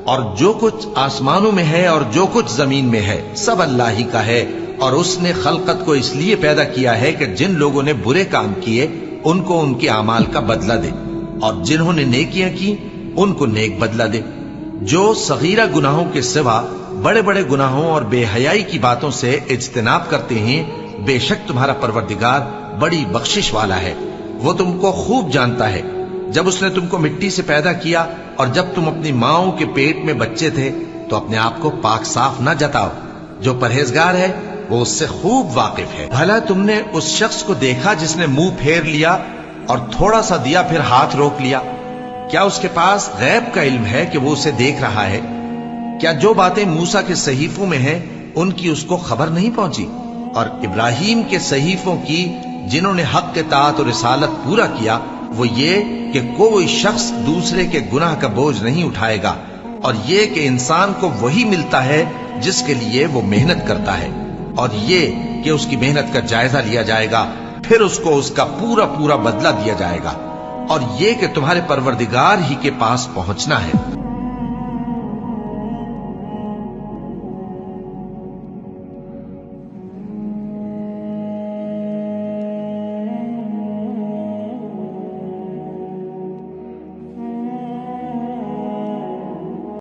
اور جو کچھ آسمانوں میں ہے اور جو کچھ زمین میں ہے سب اللہ ہی کا ہے، اور اس نے خلقت کو اس لیے پیدا کیا ہے کہ جن لوگوں نے برے کام کیے ان کو ان کے اعمال کا بدلہ دے، اور جنہوں نے نیکیاں کی ان کو نیک بدلہ دے۔ جو صغیرہ گناہوں کے سوا بڑے بڑے گناہوں اور بے حیائی کی باتوں سے اجتناب کرتے ہیں، بے شک تمہارا پروردگار بڑی بخشش والا ہے، وہ تم کو خوب جانتا ہے۔ جب اس نے تم کو مٹی سے پیدا کیا اور جب تم اپنی ماؤں کے پیٹ میں بچے تھے تو اپنے آپ کو پاک صاف نہ جتاؤ، جو پرہیزگار ہے وہ اس سے خوب واقف ہے۔ بھلا تم نے اس شخص کو دیکھا جس نے منہ پھیر لیا اور تھوڑا سا دیا پھر ہاتھ روک لیا؟ کیا اس کے پاس غیب کا علم ہے کہ وہ اسے دیکھ رہا ہے؟ کیا جو باتیں موسیٰ کے صحیفوں میں ہیں ان کی اس کو خبر نہیں پہنچی؟ اور ابراہیم کے صحیفوں کی جنہوں نے حق کے اطاعت اور رسالت پورا کیا، وہ یہ کہ کوئی شخص دوسرے کے گناہ کا بوجھ نہیں اٹھائے گا، اور یہ کہ انسان کو وہی ملتا ہے جس کے لیے وہ محنت کرتا ہے، اور یہ کہ اس کی محنت کا جائزہ لیا جائے گا، پھر اس کو اس کا پورا پورا بدلہ دیا جائے گا، اور یہ کہ تمہارے پروردگار ہی کے پاس پہنچنا ہے۔